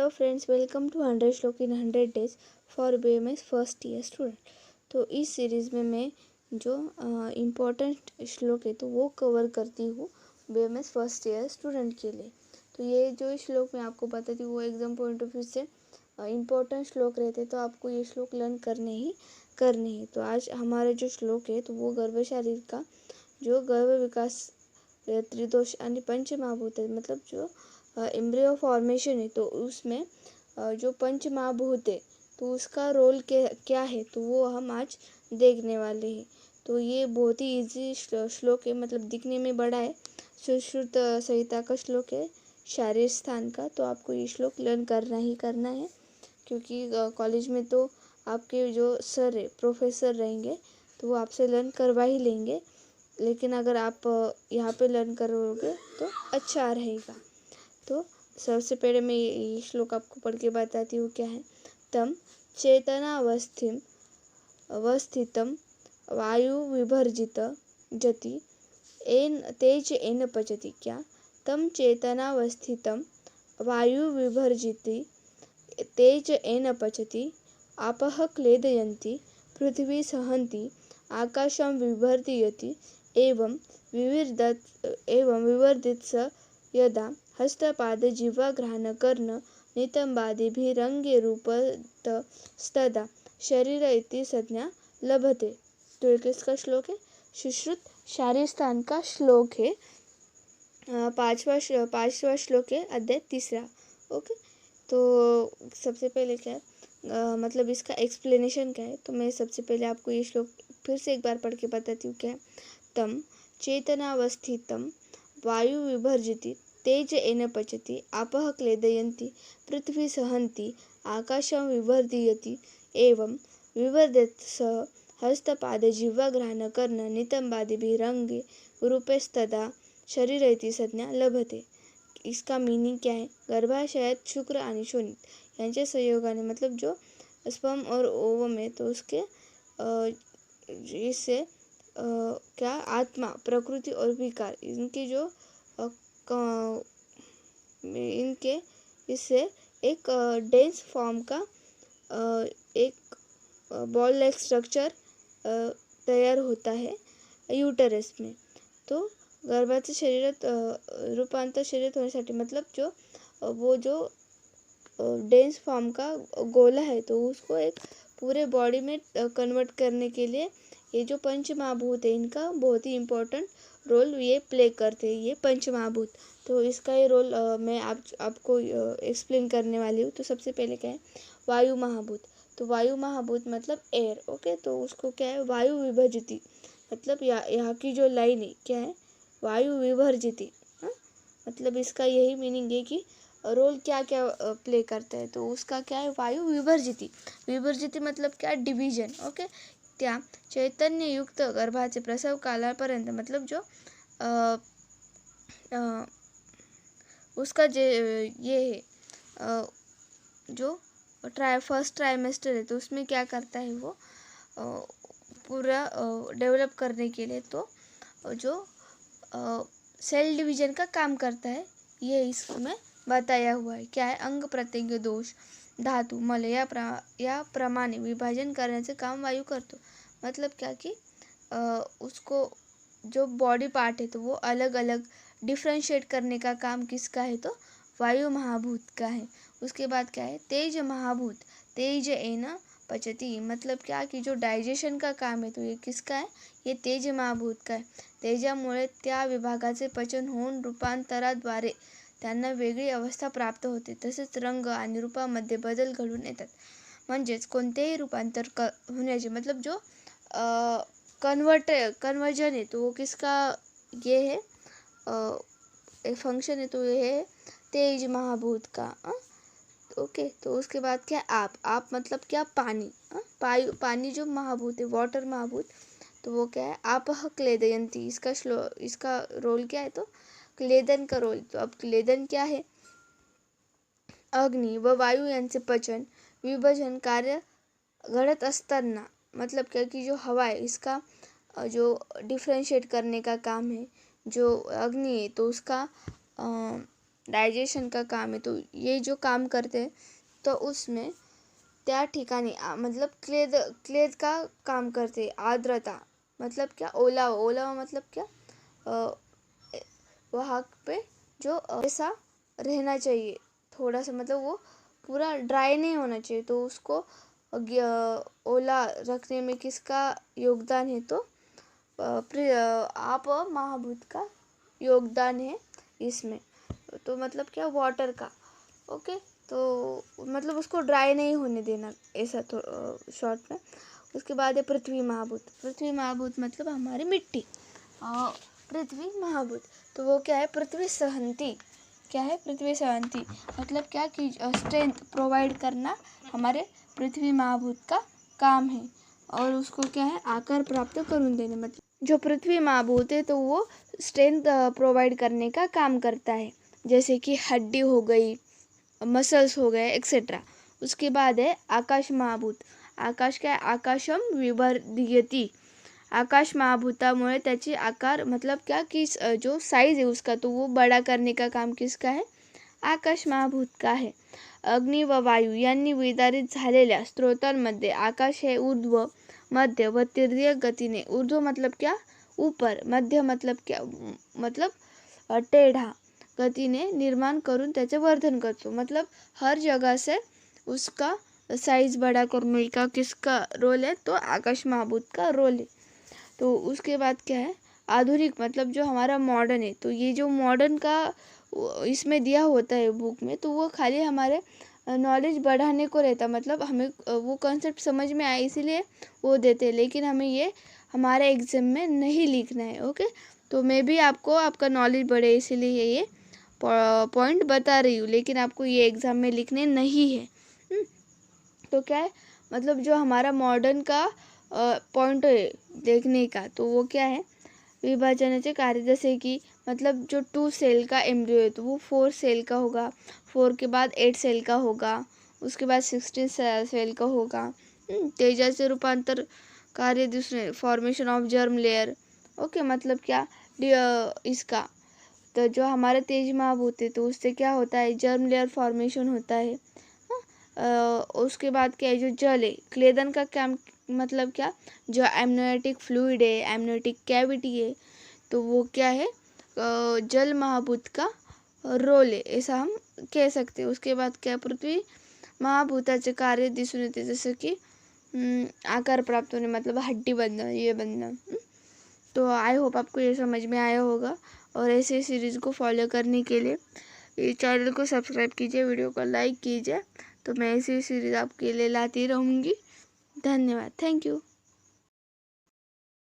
Hello friends, welcome to 100 श्लोक इन 100 days for BMS first year student. तो इस series में मैं जो इम्पोर्टेंट श्लोक है तो वो कवर करती हूँ BMS फर्स्ट ईयर स्टूडेंट के लिए। तो ये जो श्लोक मैं आपको बताती हूँ वो एग्जाम पॉइंट ऑफ व्यू से इम्पोर्टेंट श्लोक रहते, तो आपको ये श्लोक लर्न करने ही। तो आज हमारे जो श्लोक है तो वो गर्भ शारीर का जो गर्भ विकास त्रिदोष आणि पंचमहाभूत है, मतलब जो एम्ब्रियो फॉर्मेशन है तो उसमें जो पंच महाभूत है तो उसका रोल क्या है तो वो हम आज देखने वाले हैं। तो ये बहुत ही इजी श्लोक है, मतलब दिखने में बड़ा है। सुश्रुत संहिता का श्लोक है शारीर स्थान का। तो आपको ये श्लोक लर्न करना है, क्योंकि कॉलेज में तो आपके जो सर है प्रोफेसर रहेंगे तो वो आपसे लर्न करवा ही लेंगे, लेकिन अगर आप यहाँ पे लर्न करोगे तो अच्छा रहेगा। तो सबसे पहले मैं ये श्लोक आपको पढ़ के बताती हूँ क्या है। तम चेतनावस्थितम वायु विभर्जित जति एन तेज एन पचति। क्या? तम चेतनावस्थितम वायु विभर्जिति तेज एन पचति आपः क्लेदयन्ति पृथ्वी सहन्ति आकाशं विभर्दयति एवं विवर्धित स यदा हस्तपाद जिह्वाघ्राण कर्ण नितंबादिभिरंगे रूपतस्तदा शरीर इति संज्ञा लभते। तो ये किसका श्लोक है? सुश्रुत शारीर स्थान का श्लोक है। पांचवा श्लोक है अध्याय 3। ओके, तो सबसे पहले क्या है, मतलब इसका एक्सप्लेनेशन क्या है। तो मैं सबसे पहले आपको ये श्लोक फिर से एक बार पढ़ के बताती हूँ क्या है। तम चेतनावस्थितम वायु विभर्जिति तेज एन पचति आपः क्लेदयन्ति पृथ्वी सहन्ति आकाशं विवर्धयति एवं विवर्धित स हस्तपाद जिह्वाघ्राण कर्ण नितंबादिभिरंगे रूपेस्तदा शरीर इति संज्ञा लभते। इसका मीनिंग क्या है? गर्भाशयात शुक्र आणि शोणित यांच्या संयोगाने, मतलब जो स्पर्म और ओवम है तो उसके इससे क्या आत्मा, प्रकृति और विकार इनके जो इनके इससे एक डेंस फॉर्म का एक बॉल लाइक स्ट्रक्चर तैयार होता है यूटरस में। तो गर्भाचे शरीरात रूपांतर शरीरात होण्यासाठी, मतलब जो वो जो डेंस फॉर्म का गोला है तो उसको एक पूरे बॉडी में कन्वर्ट करने के लिए ये जो पंच महाभूत है इनका बहुत ही इम्पोर्टेंट रोल ये प्ले करते हैं, ये पंच महाभूत। तो इसका ये रोल मैं आपको एक्सप्लेन करने वाली हूँ। तो सबसे पहले क्या है, वायु महाभूत। तो वायु महाभूत मतलब एयर। ओके, तो उसको क्या है, वायु विभजिति, मतलब यहाँ की जो लाइन है क्या है, वायु विभर्जिति। मतलब इसका यही मीनिंग है कि रोल क्या क्या प्ले करता है। तो उसका क्या है, वायु विभर्जिति। विभर्जिति मतलब क्या, डिविजन। ओके, त्या चैतन्ययुक्त गर्भाचे प्रसव कालापर्यंत, मतलब जो उसका ये है जो फर्स्ट ट्राइमेस्टर है तो उसमें क्या करता है वो पूरा डेवलप करने के लिए तो जो सेल डिवीजन का काम करता है, ये इसमें बताया हुआ है। क्या है, अंग प्रत्यंग दोष धातु मल या प्रमाणे विभाजन करण्याचे काम वायू करतो। मतलब क्या कि उसको जो बॉडी पार्ट है तो वो अलग अलग डिफ्रेंशिएट करने का काम किसका है, तो वायु महाभूत का है। उसके बाद क्या है, तेज महाभूत तेज एन पचती, मतलब क्या कि जो डायजेशन का काम है तो ये किसका है, ये तेज महाभूत का है। तेजामुळे त्या विभागाचे पचन होऊन रूपांतराद्वारे त्यांना वेगळी अवस्था प्राप्त होते, तसेच रंग आणि रूपामध्ये बदल घडून येतात। म्हणजेच कोणतेही रूपांतर होण्याचे, मतलब जो कन्वर्जन है तो वो किसका ये है, एक फंक्शन है तो ये है तेज महाभूत का। ओके, तो उसके बाद क्या, आप मतलब क्या, पानी। पानी जो महाभूत है, वाटर महाभूत, तो वो क्या है, आपः क्लेदयन्ति। इसका रोल क्या है, तो क्लेदन का रोल। तो अब क्लेदन क्या है, अग्नि व वायू यांचे पचन विभजन कार्य घडत असताना, मतलब क्या कि जो हवा है इसका जो डिफ्रेंशिएट करने का काम है। जो अग्नि है तो उसका डायजेशन का काम है, तो ये जो काम करते हैं तो उसमें त्या ठिकाणी मतलब क्लेद का काम करते। आर्द्रता मतलब क्या, ओलावा, ओलावा मतलब क्या, वहाँ पे जो ऐसा रहना चाहिए थोड़ा सा, मतलब वो पूरा ड्राई नहीं होना चाहिए, तो उसको ओला रखने में किसका योगदान है, तो आप महाभूत का योगदान है इसमें। तो मतलब क्या, वाटर का। ओके, तो मतलब उसको ड्राई नहीं होने देना, ऐसा तो शॉर्ट में। उसके बाद है पृथ्वी महाभूत। पृथ्वी महाभूत मतलब हमारी मिट्टी। पृथ्वी महाभूत तो वो क्या है, पृथ्वी सहनती। क्या है, पृथ्वी सहनती मतलब क्या कि स्ट्रेंथ प्रोवाइड करना हमारे पृथ्वी महाभूत का काम है। और उसको क्या है, आकार प्राप्त करून देने, मतलब जो पृथ्वी महाभूत है तो वो स्ट्रेंथ प्रोवाइड करने का काम करता है, जैसे कि हड्डी हो गई, मसल्स हो गए, एक्सेट्रा। उसके बाद है आकाश महाभूत। आकाश क्या है, आकाशम विवर्धयति। आकाश महाभूतामुळे त्याची आकार मतलब क्या कि जो साइज है उसका, तो वो बड़ा करने का काम किसका है, आकाश महाभूत का है। अग्नि व वायू यांनी विदारित झालेल्या स्त्रोतांमध्ये आकाश हे ऊर्ध्व, मध्य व तीव्र गतीने, ऊर्ध्व मतलब क्या, ऊपर, मध्य मतलब क्या, मतलब टेढ़ा, गतीने निर्माण करून त्याचे वर्धन करतो। मतलब हर जगह से उसका साइज बड़ा करने का किसका रोल है, तो आकाश महाभूत का रोल है। तो उसके बाद क्या है, आधुनिक मतलब जो हमारा मॉडर्न है, तो ये जो मॉडर्न का इसमें दिया होता है बुक में, तो वो खाली हमारे नॉलेज बढ़ाने को रहता, मतलब हमें वो कॉन्सेप्ट समझ में आए इसीलिए वो देते हैं, लेकिन हमें ये हमारे एग्जाम में नहीं लिखना है। ओके, तो मैं भी आपको आपका नॉलेज बढ़े इसीलिए ये पॉइंट बता रही हूँ, लेकिन आपको ये एग्ज़ाम में लिखने नहीं है। तो क्या है, मतलब जो हमारा मॉडर्न का पॉइंट है देखने का, तो वो क्या है, विभाजनाचे कार्य, जैसे कि मतलब जो 2 सेल का एम्ब्रियो है तो वो 4 सेल का होगा, 4 के बाद 8 सेल का होगा, उसके बाद 16 सेल का होगा। तेजाचे रूपांतर कार्य दूसरे, formation of germ layer. Okay, मतलब क्या, इसका तो जो हमारा तेज महाभूत है तो उससे क्या होता है, जर्म लेयर फॉर्मेशन होता है। उसके बाद क्या है, जो जल है, क्लेदन का काम मतलब क्या, जो एमनियोटिक फ्लूइड है, एमनियोटिक कैविटी है, तो वो क्या है, जल महाभूत का रोल है, ऐसा हम कह सकते हैं। उसके बाद क्या, पृथ्वी महाभूताचे कार्य दिसून येते, जसं की आकार प्राप्त होने, मतलब हड्डी बनना, ये बनना। तो आई होप आपको ये समझ में आया होगा, और ऐसे सीरीज़ को फॉलो करने के लिए इस चैनल को सब्सक्राइब कीजिए, वीडियो को लाइक कीजिए, तो मैं ऐसी सीरीज़ आपके लिए लाती रहूँगी। धन्यवाद, थैंक यू।